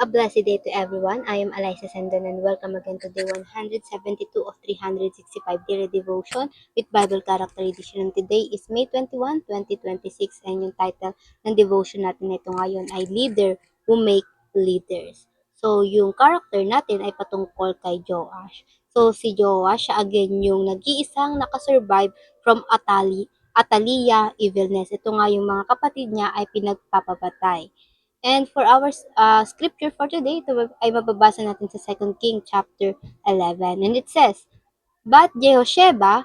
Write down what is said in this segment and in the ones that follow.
A blessed day to everyone. I am Eliza Sandon and welcome again to day 172 of 365 daily devotion with Bible character edition. And today is May 21, 2026 and yung title ng devotion natin ito ngayon ay Leader Who Make Leaders. So yung character natin ay patungkol kay Joash. So si Joash, siya again yung nag-iisang nakasurvive from Atalia evilness. Ito nga yung mga kapatid niya ay pinagpapapatay. And for our scripture for today, ito ay mababasa natin sa 2 King chapter 11. And it says, But Jehosheba,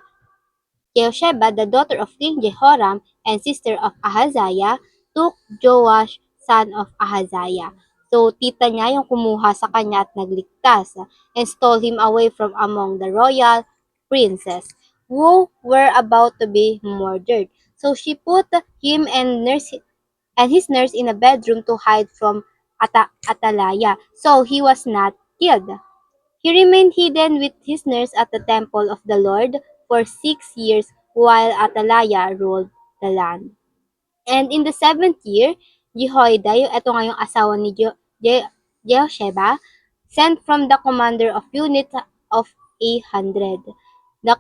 the daughter of King Jehoram and sister of Ahaziah, took Joash, son of Ahaziah. So, tita niya yung kumuha sa kanya at nagligtas and stole him away from among the royal princes who were about to be murdered. So, she put him and his nurse in a bedroom to hide from Atalaya, so he was not killed. He remained hidden with his nurse at the temple of the Lord for 6 years while Atalaya ruled the land. And in the seventh year, Jehoiada, ito nga yung asawa ni Jehosheba, sent from the commander of units of 800, the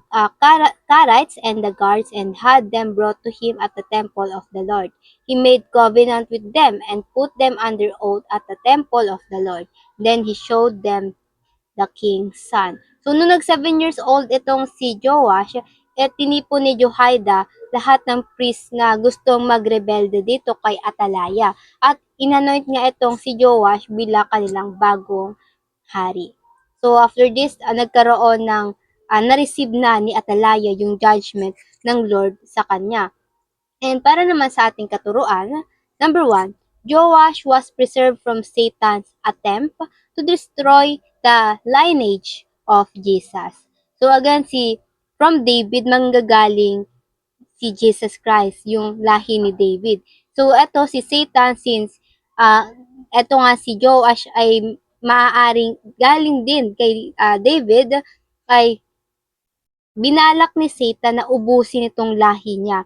Carites and the guards, and had them brought to him at the temple of the Lord. He made covenant with them and put them under oath at the temple of the Lord. Then he showed them the king's son. So, nung nag 7 years old itong si Joash, tinipon ni Jehoiada lahat ng priest na gustong magrebelde dito kay Atalaya. At inanoint nga itong si Joash bilang kanilang bagong hari. So, after this, nagkaroon ng na-receive na ni Atalaya yung judgment ng Lord sa kanya. And para naman sa ating katuruan, number 1, Joash was preserved from Satan's attempt to destroy the lineage of Jesus. So again, from David manggagaling si Jesus Christ, yung lahi ni David. So eto si Satan, since eto nga si Joash ay maaaring galing din kay David, ay binalak ni Satan na ubusin itong lahi niya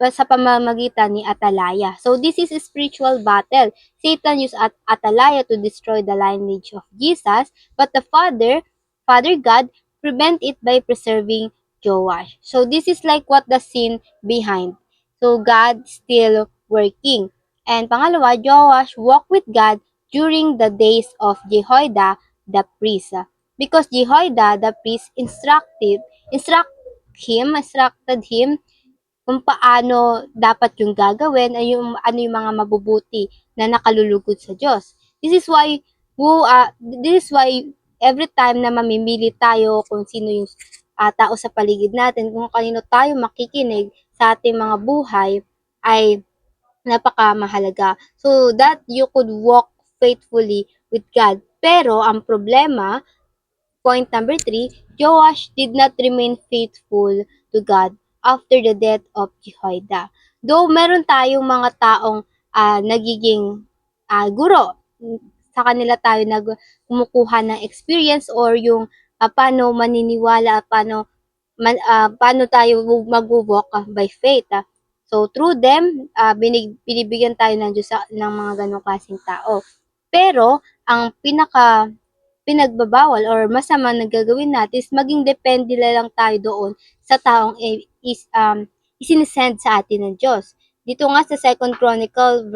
sa pamamagitan ni Atalaya. So this is a spiritual battle. Satan used Atalaya to destroy the lineage of Jesus, but the Father God, prevent it by preserving Joash. So this is like what the sin behind. So God still working. And pangalawa, Joash walked with God during the days of Jehoiada the priest. Because Jehoiada the priest instructed him kung paano dapat yung gagawin, ay yung ano yung mga mabubuti na nakalulugod sa Diyos. This is why every time na mamimili tayo kung sino yung tao sa paligid natin, kung kanino tayo makikinig sa ating mga buhay, ay napakamahalaga. So that you could walk faithfully with God. Pero ang problema, point number 3, Joash did not remain faithful to God after the death of Jehoiada. Though meron tayong mga taong nagiging guro, sa kanila tayo kumukuha ng experience or yung paano maniniwala, paano tayo mag-walk by faith. So through them, binibigyan tayo ng Diyos ng mga ganong klaseng tao. Pero ang pinagbabawal or masama na gagawin natin is maging depende lang tayo doon sa taong isinisend sa atin ng Diyos. Dito nga sa 2 Chronicle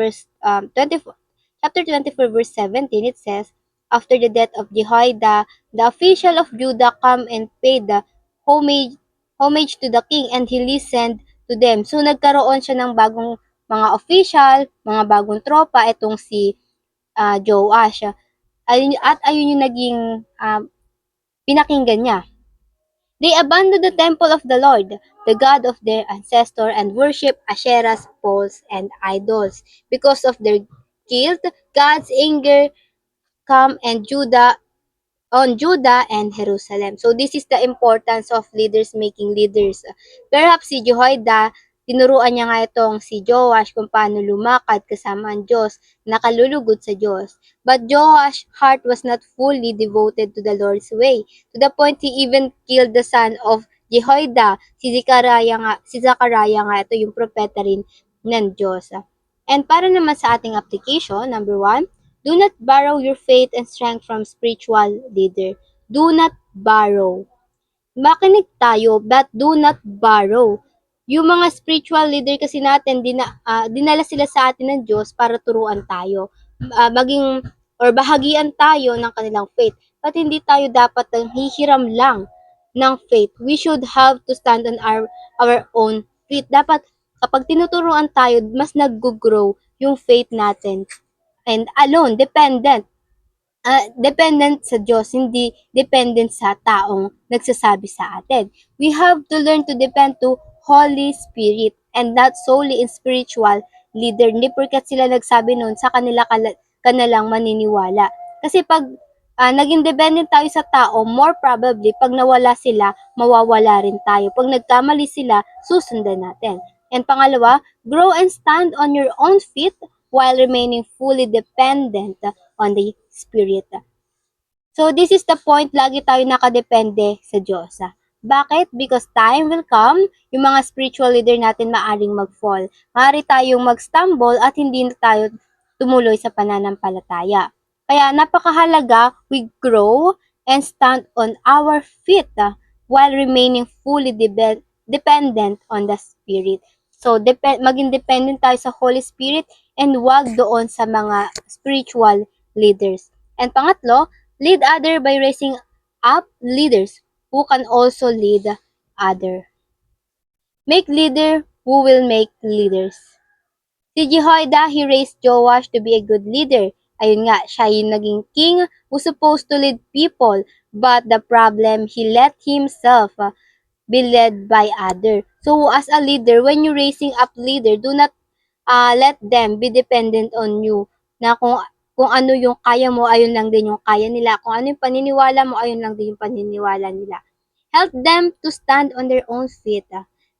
chapter 24 verse 17, it says, After the death of Jehoiada, the official of Judah come and paid the homage to the king, and he listened to them. So nagkaroon siya ng bagong mga official, mga bagong tropa, itong si Joash. Ayun yung naging pinakinggan niya. They abandoned the temple of the Lord, the God of their ancestor, and worship Asherah's poles and idols. Because of their guilt, God's anger come on Judah and Jerusalem. So this is the importance of leaders making leaders. Perhaps si Jehoiada, tinuruan niya nga itong si Joash kung paano lumakad kasama ang Diyos, nakalulugod sa Diyos. But Joash's heart was not fully devoted to the Lord's way, to the point he even killed the son of Jehoiada, si Zechariah nga, ito yung propeta rin ng Diyos. And para naman sa ating application, number 1, Do not borrow your faith and strength from spiritual leader. Do not borrow. Makinig tayo, but do not borrow. Yung mga spiritual leader kasi natin, dinala sila sa atin ng Diyos para turuan tayo. Maging or bahagian tayo ng kanilang faith. But hindi tayo dapat hihiram lang ng faith. We should have to stand on our own feet. Dapat kapag tinuturuan tayo, mas nag-grow yung faith natin. And alone, dependent sa Diyos, hindi dependent sa taong nagsasabi sa atin. We have to learn to depend to Holy Spirit and not solely in spiritual leader. Hindi porkat sila nagsabi noon sa kanilang maniniwala. Kasi pag naging dependent tayo sa tao, more probably, pag nawala sila, mawawala rin tayo. Pag nagkamali sila, susundan natin. And pangalawa, grow and stand on your own feet while remaining fully dependent on the Spirit. So, this is the point, lagi tayo nakadepende sa Diyos. Bakit? Because time will come, yung mga spiritual leader natin maaring mag-fall. Maaari tayong mag-stumble at hindi na tayo tumuloy sa pananampalataya. Kaya napakahalaga, we grow and stand on our feet while remaining fully dependent on the Spirit. So, maging dependent tayo sa Holy Spirit and wag doon sa mga spiritual leaders. And pangatlo, lead other by raising up leaders who can also lead other. Make leader who will make leaders. Si Jehoiada, he raised Joash to be a good leader. Ayun nga, siya yung naging king who supposed to lead people. But the problem, he let himself be led by other. So as a leader, when you're raising up leader, do not let them be dependent on you. Na kung ano yung kaya mo, ayun lang din yung kaya nila. Kung ano yung paniniwala mo, ayun lang din yung paniniwala nila. Help them to stand on their own feet.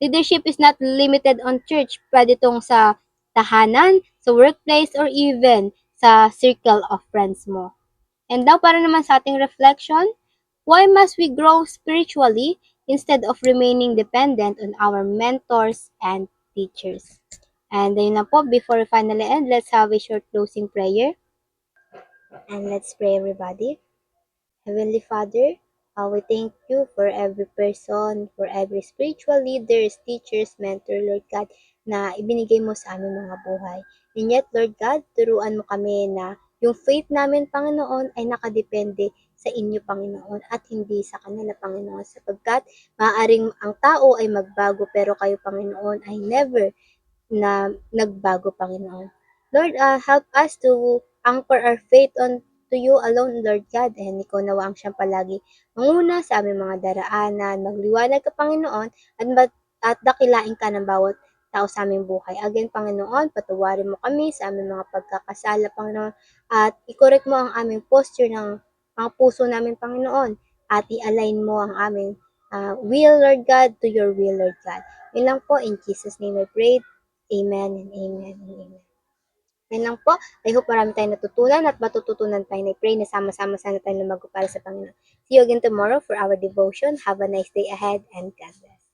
Leadership is not limited on church. Pwede tong sa tahanan, sa workplace, or even sa circle of friends mo. And now, para naman sa ating reflection, why must we grow spiritually instead of remaining dependent on our mentors and teachers? And ayun na po, before we finally end, let's have a short closing prayer. And let's pray, everybody. Heavenly Father, we thank you for every person, for every spiritual leaders, teachers, mentor, Lord God, na ibinigay mo sa aming mga buhay. And yet, Lord God, turuan mo kami na yung faith namin, Panginoon, ay nakadepende sa inyo, Panginoon, at hindi sa kanila, Panginoon, sapagkat maaaring ang tao ay magbago, pero kayo, Panginoon, ay never na nagbago, Panginoon. Lord, help us to anchor our faith on to you alone, Lord God, and ikaw nawa ang siyang palagi manguna sa aming mga daraanan, magliwanag ka, Panginoon, at dakilain ka ng bawat tao sa aming buhay. Again, Panginoon, patawarin mo kami sa aming mga pagkakasala, Panginoon, at i-correct mo ang aming posture ng mga puso namin, Panginoon, at i-align mo ang aming will, Lord God, to your will, Lord God. Yun lang po, in Jesus' name I pray. Amen and amen and amen. Yan lang po. I hope marami tayong natutunan at matututunan tayo. I pray na sama-sama sana tayo lumago para sa Panginoon. See you again tomorrow for our devotion. Have a nice day ahead and God bless.